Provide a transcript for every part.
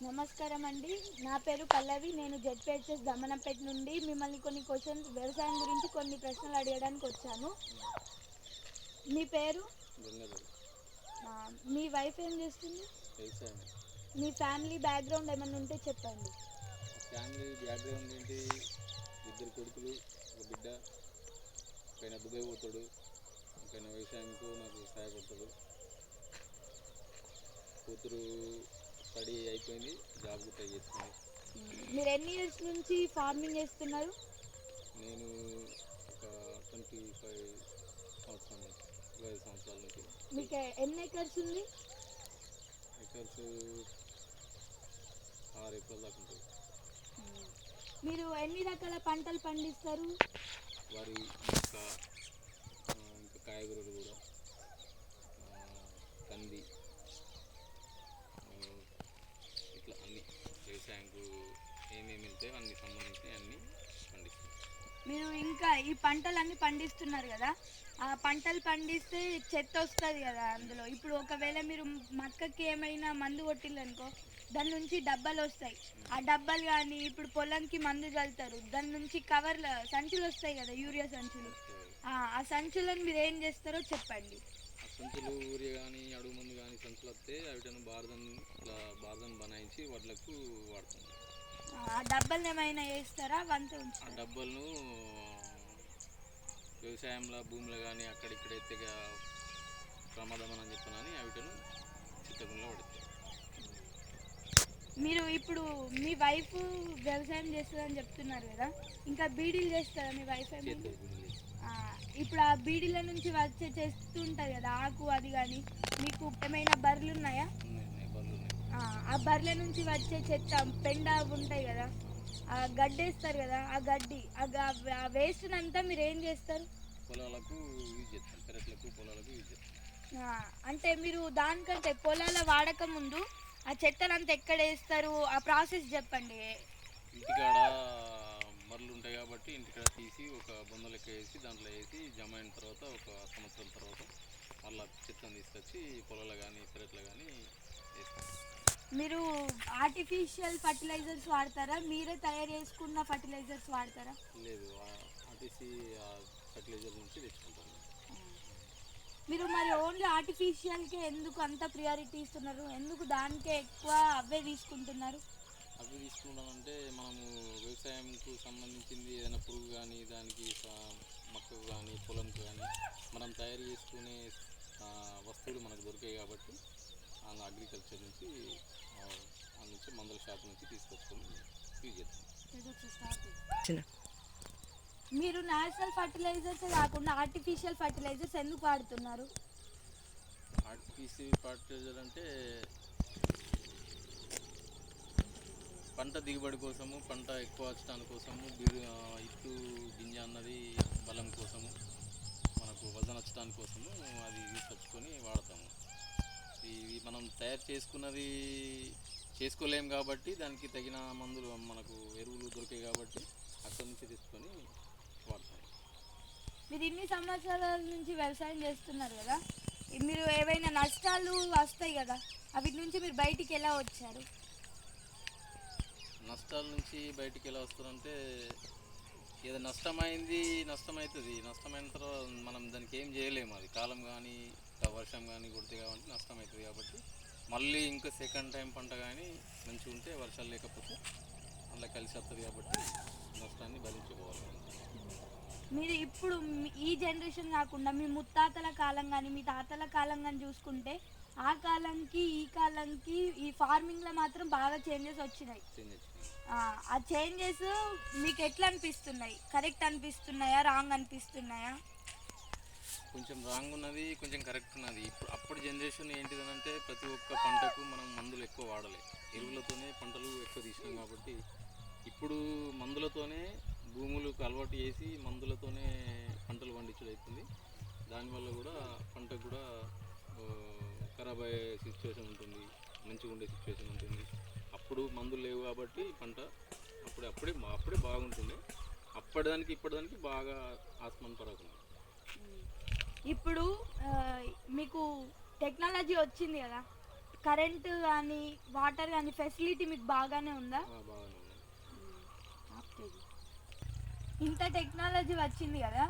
నమస్కారం అండి. నా పేరు పల్లవి. నేను జెడ్పీహెచ్ఎస్ దమ్మనంపేట నుండి మిమ్మల్ని కొన్ని క్వశ్చన్స్ వ్యవసాయం గురించి కొన్ని ప్రశ్నలు అడగడానికి వచ్చాను. మీ పేరు? గంగాధర్. మీ వైఫ్ ఏం చేస్తుంది? వ్యవసాయం. మీ ఫ్యామిలీ బ్యాక్గ్రౌండ్ ఏమైనా ఉంటే చెప్పండి. ఫ్యామిలీ బ్యాక్గ్రౌండ్ ఏంటి? ఇద్దరు కొడుకులు, ఒక బిడ్డ. పైన దుబాయ్ పోతాడు, పైన వ్యవసాయంకు నాకు సహాయపడతాడు. కూతురు స్టడీ అయిపోయింది, జాబ్కి ట్రై చేస్తుంది. మీరు ఎన్ని ఇయర్స్ నుంచి ఫార్మింగ్ చేస్తున్నారు? నేను ఒక 25 సంవత్సరాల నుంచి, 25 సంవత్సరాల నుంచి. మీకు ఎన్ని ఎకర్స్ ఉంది? ఎకర్స్ 6 ఎకరాల దాకా ఉంటుంది. మీరు ఎన్ని రకాల పంటలు పండిస్తారు? వరి, ఇంకా కాయగూరలు కూడా, కంది, ఇట్లా అన్ని వ్యవసాయంకు ఏమేమి వెళ్తాయో అన్ని సంబంధించినవి అన్నీ పండిస్తాం. మీరు ఇంకా ఈ పంటలన్నీ పండిస్తున్నారు కదా, ఆ పంటలు పండిస్తే చెత్త వస్తుంది కదా అందులో. ఇప్పుడు ఒకవేళ మీరు మక్కకి ఏమైనా మందు కొట్టిల్లనుకో, దాని నుంచి డబ్బాలు వస్తాయి. ఆ డబ్బాలు కానీ ఇప్పుడు పొలంకి మందు చల్లుతారు, దాని నుంచి కవర్లు సంచులు వస్తాయి కదా, యూరియా సంచులు. ఆ సంచులను మీరు ఏం చేస్తారో చెప్పండి. ఆ సంచులు యూరియా కానీ అడుగు మందు కానీ సంచులు వస్తే అవిటను ఇట్లా బార్దన్ బనాయించి వడ్లకు వాడుతుంది. ఆ డబ్బాలు ఏమైనా వేస్తారా? వంత ఆ డబ్బాలను వ్యవసాయంలో భూమిలో కానీ అక్కడిక్కడైతే ప్రమాదం అని చెప్పనని అవిటను చిత్తగుంలో పడుతుంది. మీరు ఇప్పుడు మీ వైఫ్ వ్యవసాయం చేస్తుందని చెప్తున్నారు కదా, ఇంకా బీడీలు చేస్తారా మీ వైఫ్? ఇప్పుడు ఆ బీడీల నుంచి వచ్చే చేస్తుంటారు కదా ఆకు, అది కానీ మీకు ఏమైనా బర్రెలు ఉన్నాయా? ఆ బర్రెల నుంచి వచ్చే చెత్త పెండ ఉంటాయి కదా, ఆ గడ్డేస్తారు కదా, ఆ గడ్డి ఆ వేస్ట్ అంతా మీరు ఏం చేస్తారు? పొలాలకు యూజ్ చేస్తాం, పెరట్లకు పొలాలకు యూజ్ చేస్తాం. అంటే మీరు దానికంటే పొలాల వాడక ముందు ఆ చెత్తనంతా ఎక్కడ వేస్తారు? ఆ ప్రాసెస్ చెప్పండి. ఇంటికాడ మరలు ఉంటాయి కాబట్టి ఇంటికాడ తీసి ఒక బొంద లెక్క వేసి దాంట్లో వేసి జమ అయిన తర్వాత ఒక సంవత్సరం తర్వాత మళ్ళీ చెత్తను తీసుకొచ్చి పొలాలు కానీ పెరట్లో కానీ వేస్తాం. మీరు ఆర్టిఫిషియల్ ఫర్టిలైజర్స్ వాడతారా? మీరే తయారు చేసుకున్న ఫర్టిలైజర్స్ వాడతారా? లేదు, ఆర్టీసీ ఫర్టిలైజర్ నుంచి తెచ్చుకుంటాం. మీరు మరి ఓన్లీ ఆర్టిఫిషియల్కే ఎందుకు అంత ప్రియారిటీ ఇస్తున్నారు? ఎందుకు దానికే ఎక్కువ అవే తీసుకుంటున్నారు? అవి తీసుకుంటానంటే మనము వ్యవసాయంకు సంబంధించింది ఏదైనా పురుగు కానీ దానికి మొక్కకు కానీ పొలంకు కానీ మనం తయారు చేసుకునే వస్తువులు మనకు దొరికాయి కాబట్టి అగ్రికల్చర్ నుంచి మందుల షాప్ నుంచి తీసుకొచ్చుకొని యూజ్ చేస్తాం. మీరు న్యాచురల్ ఫర్టిలైజర్స్ కాకుండా ఆర్టిఫిషియల్ ఫర్టిలైజర్స్ ఎందుకు వాడుతున్నారు? ఆర్టిఫిషియల్ ఫర్టిలైజర్ అంటే పంట దిగుబడి కోసము, పంట ఎక్కువ వచ్చడానికి కోసము, ఇత్తు గింజ అన్నది బలం కోసము, మనకు వజన వచ్చడానికి కోసము అది తీసుకొచ్చుకొని వాడతాము. ఇవి మనం తయారు చేసుకున్నది చేసుకోలేము కాబట్టి దానికి తగిన మందులు మనకు ఎరువులు దొరికాయి కాబట్టి అక్కడి నుంచి తీసుకొని వాడతాం. మీరు ఇన్ని సంవత్సరాల నుంచి వ్యవసాయం చేస్తున్నారు కదా, మీరు ఏవైనా నష్టాలు వస్తాయి కదా, అవి నుంచి మీరు బయటికి ఎలా వచ్చారు? నష్టాల నుంచి బయటికి ఎలా వస్తారంటే ఏదో నష్టమవుతుంది. నష్టమైన తర్వాత మనం దానికి ఏం చేయలేము. అది కాలం కానీ వర్షం కానీ కొడితే కాబట్టి నష్టమవుతుంది కాబట్టి మళ్ళీ ఇంకా సెకండ్ టైం పంట కానీ మంచిగా ఉంటే వర్షాలు లేకపోతే అలా కలిసి వస్తుంది కాబట్టి నష్టాన్ని భరించుకోవాలి. మీరు ఇప్పుడు ఈ జనరేషన్ కాకుండా మీ ముత్తాతల కాలం కానీ మీ తాతల కాలం కానీ చూసుకుంటే ఆ కాలంకి ఈ కాలంకి ఈ ఫార్మింగ్లో మాత్రం బాగా చేంజెస్ వచ్చినాయి. ఆ చేంజెస్ మీకు ఎట్లా అనిపిస్తున్నాయి? కరెక్ట్ అనిపిస్తున్నాయా, రాంగ్ అనిపిస్తున్నాయా? కొంచెం రాంగ్ ఉన్నది, కొంచెం కరెక్ట్ ఉన్నది. అప్పటి జనరేషన్ ఏంటిదనంటే ప్రతి ఒక్క పంటకు మనం మందులు ఎక్కువ వాడలే, ఎరువులతోనే పంటలు ఎక్కువ తీసినాం కాబట్టి ఇప్పుడు మందులతోనే భూములకు అలవాటు చేసి మందులతోనే పంటలు పండించడం అవుతుంది. దానివల్ల కూడా పంటకు కూడా ఖరాబ్ అయ్యే సిచ్యువేషన్ ఉంటుంది, మంచిగా ఉండే సిచ్యువేషన్ ఉంటుంది. అప్పుడు మందులు లేవు కాబట్టి పంట అప్పుడే బాగుంటుంది. అప్పటిదానికి ఇప్పటిదానికి బాగా ఆస్మాన్ పరగదు. ఇప్పుడు మీకు టెక్నాలజీ వచ్చింది కదా, కరెంట్ కానీ వాటర్ కానీ ఫెసిలిటీ మీకు బాగానే ఉందా? బాగానే ఉన్నాయి. ఇంత టెక్నాలజీ వచ్చింది కదా,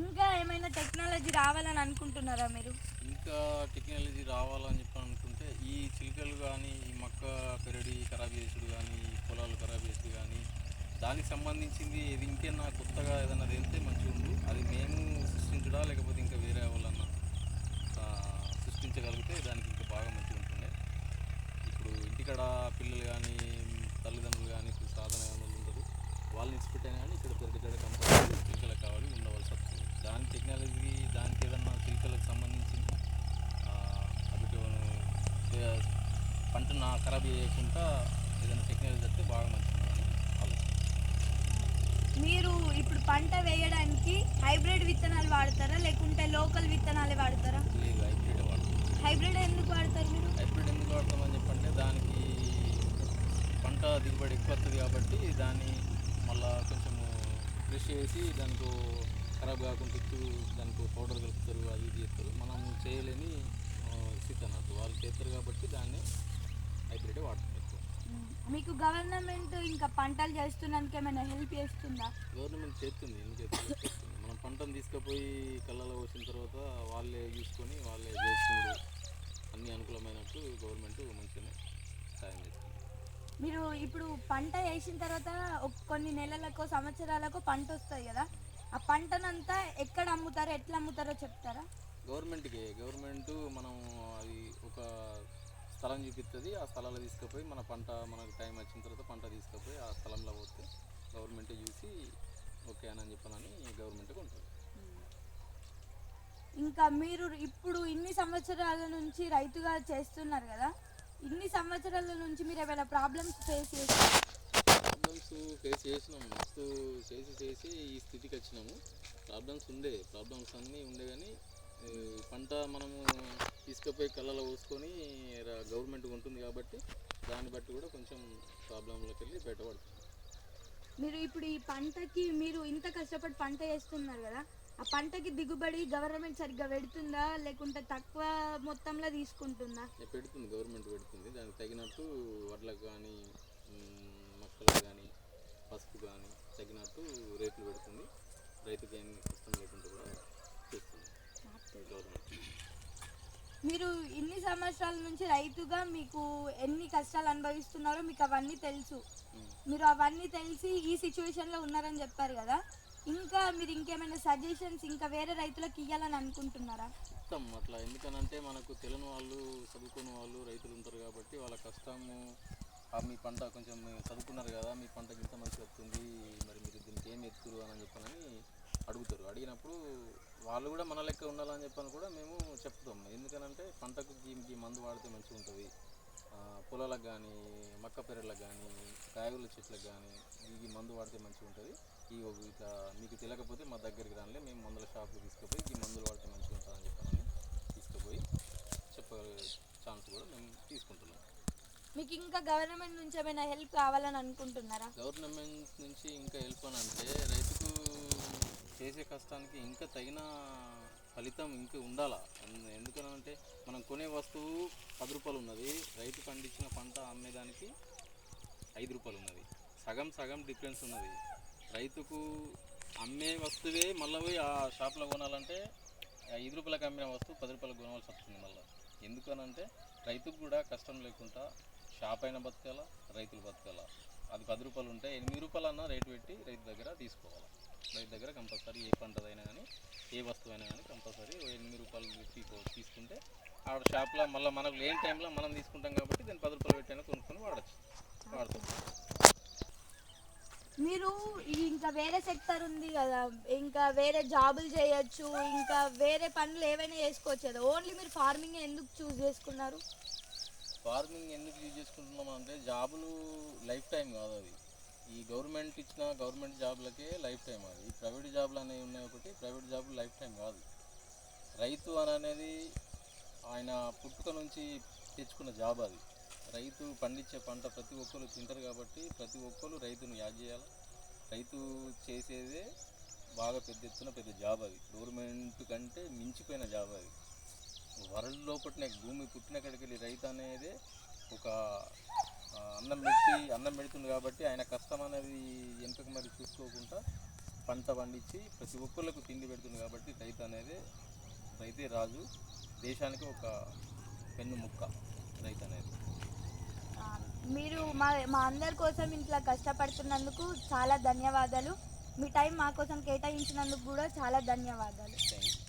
ఇంకా ఏమైనా టెక్నాలజీ రావాలని అనుకుంటున్నారా మీరు? ఇంకా టెక్నాలజీ రావాలని చెప్పి అనుకుంటే ఈ చిలుకలు కానీ ఈ మొక్క పెరడి ఖరాబ్ చేసుడు కానీ ఈ పొలాలు ఖరాబ్ చేసుడు కానీ దానికి సంబంధించింది ఇది ఇంకేనా కొత్తగా ఏదైనా తెలితే మంచిగా ఉండు. అది మేము సృష్టించడా లేకపోతే ఇంకా వేరే వాళ్ళన్నా సృష్టించగలిగితే దానికి ఇంకా బాగా మంచిగా ఉంటుండే. ఇప్పుడు ఇంటికాడ పిల్లలు కానీ తల్లిదండ్రులు కానీ ఇప్పుడు సాధన వాళ్ళు ఉంటారు, వాళ్ళని ఇచ్చిపెట్టాను కానీ ఇక్కడ పెద్ద కంపల్సరీ చిలుకలకు కావాలి ఉండవలసి వస్తుంది. దాని టెక్నాలజీ దానికి ఏదన్నా చిలుకలకు సంబంధించింది అవి పంటను ఖరాబ్ చేయకుండా ఏదైనా టెక్నాలజీ వస్తే బాగా మంచిది అని ఆలోచన. మీరు ఇప్పుడు పంట వేయడానికి హైబ్రిడ్ విత్తనాలు వాడతారా లేకుంటే లోకల్ విత్తనాలే వాడతారా? లేదు, హైబ్రిడ్ వాడతాం. హైబ్రిడ్ ఎందుకు వాడతారు మీరు? హైబ్రిడ్ ఎందుకు వాడతామని చెప్పంటే దానికి పంట దిగుబడి ఎక్కువ వస్తుంది కాబట్టి దాన్ని మళ్ళీ కొంచెము ఫ్రెష్ చేసి దానికి ఖరాబ్ కాకుండా దానికి పౌడర్ కలుపుతారు, అది ఇది చేస్తారు. మనం చేయలేని స్థితి అన్నట్టు వాళ్ళు చేస్తారు కాబట్టి దాన్ని హైబ్రిడే వాడతాం ఎక్కువ. మీకు గవర్నమెంట్ ఇంకా పంటలు చేస్తున్నందుకు ఏమైనా హెల్ప్ చేస్తుందా? గవర్నమెంట్ చేస్తుంది, ఎందుకు చేస్తుంది. మనం పంటను తీసుకుపోయి కళ్ళలో పోసిన తర్వాత వాళ్ళే చూసుకొని వాళ్ళే చేసుకుంటూ అన్ని అనుకూలమైనట్టు గవర్నమెంట్ మంచిగానే సాయం చేస్తుంది. మీరు ఇప్పుడు పంట వేసిన తర్వాత కొన్ని నెలలకు సంవత్సరాలకు పంట వస్తుంది కదా, ఆ పంటనంతా ఎక్కడ అమ్ముతారో ఎట్లా అమ్ముతారో చెప్తారా? గవర్నమెంట్ మనం అది ఒక స్థలం చూపిస్తుంది, ఆ స్థలాలు తీసుకుపోయి మన పంట మనకు టైం వచ్చిన తర్వాత పంట తీసుకుపోయి ఆ స్థలంలో పోతే గవర్నమెంటే చూసి ఓకే అని చెప్పానని గవర్నమెంట్కి ఉంటుంది. ఇంకా మీరు ఇప్పుడు ఇన్ని సంవత్సరాల నుంచి రైతుగా చేస్తున్నారు కదా, ఇన్ని సంవత్సరాల నుంచి మీరు ఏమైనా ప్రాబ్లమ్స్ ఫేస్ చేస్తారు? ప్రాబ్లమ్స్ ఫేస్ చేసినాము, మస్తు చేసి ఈ స్థితికి వచ్చినాము. ప్రాబ్లమ్స్ అన్నీ ఉండే కానీ పంట మనము తీసుకుపోయి కళ్ళలో పోసుకొని గవర్నమెంట్ ఉంటుంది కాబట్టి దాన్ని బట్టి కూడా కొంచెం ప్రాబ్లంలోకి వెళ్ళి బయటపడుతుంది. మీరు ఇప్పుడు ఈ పంటకి మీరు ఇంత కష్టపడి పంట చేస్తున్నారు కదా, ఆ పంటకి దిగుబడి గవర్నమెంట్ సరిగ్గా పెడుతుందా లేకుంటే తక్కువ మొత్తంలో తీసుకుంటుందా? పెడుతుంది, గవర్నమెంట్ పెడుతుంది. దానికి తగినట్టు వడ్లకు కానీ మొక్కలకు కానీ పసుపు కానీ తగినట్టు రేట్లు పెడుతుంది. రైతుకి ఏం కష్టం లేకుండా కూడా చేస్తుంది గవర్నమెంట్. మీరు ఇన్ని సంవత్సరాల నుంచి రైతుగా మీకు ఎన్ని కష్టాలు అనుభవిస్తున్నారో మీకు అవన్నీ తెలుసు. మీరు అవన్నీ తెలిసి ఈ సిచ్యువేషన్లో ఉన్నారని చెప్పారు కదా, ఇంకా మీరు ఇంకేమైనా సజెషన్స్ ఇంకా వేరే రైతులకు ఇవ్వాలని అనుకుంటున్నారా? ఇస్తాం అట్లా, ఎందుకనంటే మనకు తెలియని వాళ్ళు చదువుకున్న వాళ్ళు రైతులు ఉంటారు కాబట్టి వాళ్ళ కష్టము మీ పంట కొంచెం చదువుకున్నారు కదా, మీ పంటకి ఇంత మంచి వస్తుంది, మరి మీరు దీనికి ఏం ఎత్తురు అని చెప్పానని అడుగుతారు. అడిగినప్పుడు వాళ్ళు కూడా మన లెక్క ఉండాలని చెప్పని కూడా మేము చెప్తాం. ఎందుకనంటే పంటకు ఈ మందు వాడితే మంచిగా ఉంటుంది, పొలాలకు కానీ మక్క పెరళ్ళకు కానీ కాయగూరల చెట్లకు కానీ ఈ మందు వాడితే మంచిగా ఉంటుంది. ఇట్లా మీకు తెలియకపోతే మా దగ్గరికి రానిలే, మేము మందుల షాప్కి తీసుకుపోయి ఈ మందులు వాడితే మంచిగా ఉంటుందని చెప్పానని తీసుకుపోయి చెప్పగలిగే ఛాన్స్ కూడా మేము తీసుకుంటున్నాం. మీకు ఇంకా గవర్నమెంట్ నుంచి ఏమైనా హెల్ప్ కావాలని అనుకుంటున్నారా? గవర్నమెంట్ నుంచి ఇంకా హెల్ప్ అని అంటే రైతుకు చేసే కష్టానికి ఇంకా తగిన ఫలితం ఇంకా ఉండాలా. ఎందుకనంటే మనం కొనే వస్తువు 10 రూపాయలు ఉన్నది, రైతు పండించిన పంట అమ్మేదానికి 5 రూపాయలు ఉన్నది. సగం డిఫరెన్స్ ఉన్నది. రైతుకు అమ్మే వస్తువే మళ్ళీ పోయి ఆ షాప్లో కొనాలంటే 5 రూపాయలకు అమ్మిన వస్తువు 10 రూపాయలకు కొనవలసి వస్తుంది మళ్ళీ. ఎందుకనంటే రైతుకు కూడా కష్టం లేకుండా షాప్ అయినా బతకాలా, రైతులు బతకాలా. అది 10 రూపాయలు ఉంటే 8 రూపాయలు అన్న రేటు పెట్టి రైతు దగ్గర తీసుకోవాలి. రైతు దగ్గర కంపల్సరీ ఏ పంటదైనా కానీ ఏ వస్తువు అయినా కానీ కంపల్సరీ 8 రూపాయలు తీసుకుంటే ఆ షాప్లో మళ్ళీ మనకు లేని టైంలో మనం తీసుకుంటాం కాబట్టి దాన్ని 10 రూపాయలు పెట్టైనా కొనుక్కొని వాడతాం. మీరు ఇంకా వేరే సెక్టర్ ఉంది కదా, ఇంకా వేరే జాబులు చేయొచ్చు, ఇంకా వేరే పనులు ఏవైనా చేసుకోవచ్చు కదా, ఓన్లీ మీరు ఫార్మింగ్ ఎందుకు చూస్ చేసుకున్నారు? ఫార్మింగ్ ఎందుకు యూజ్ చేసుకుంటున్నాం అంటే జాబులు లైఫ్ టైం కాదు. అది ఈ గవర్నమెంట్ ఇచ్చిన గవర్నమెంట్ జాబులకే లైఫ్ టైం. అది ఈ ప్రైవేట్ జాబులు అనేవి ఉన్నాయి ఒకటి, ప్రైవేట్ జాబులు లైఫ్ టైం కాదు. రైతు అనేది ఆయన పుట్టుక నుంచి తెచ్చుకున్న జాబ్. అది రైతు పండించే పంట ప్రతి ఒక్కరు తింటారు కాబట్టి ప్రతి ఒక్కరు రైతును యాడ్ చేయాలి. రైతు చేసేదే బాగా పెద్ద ఎత్తున పెద్ద జాబ్. అది గవర్నమెంట్ కంటే మించిపోయిన జాబ్. అది వరల్డ్ లోపట్నే భూమి పుట్టిన కాడికి వెళ్ళి రైతు అనేది ఒక అన్నం పెడుతుంది కాబట్టి ఆయన కష్టం అనేది వెనుకకు మరి చూసుకోకుండా పంట పండించి ప్రతి ఒక్కళ్ళకు తిండి పెడుతుంది కాబట్టి రైతే రాజు, దేశానికి ఒక పెన్ను ముక్క రైతు అనేది. మీరు మా అందరి కోసం ఇంట్లో కష్టపడుతున్నందుకు చాలా ధన్యవాదాలు. మీ టైం మా కోసం కేటాయించినందుకు కూడా చాలా ధన్యవాదాలు. Thank you.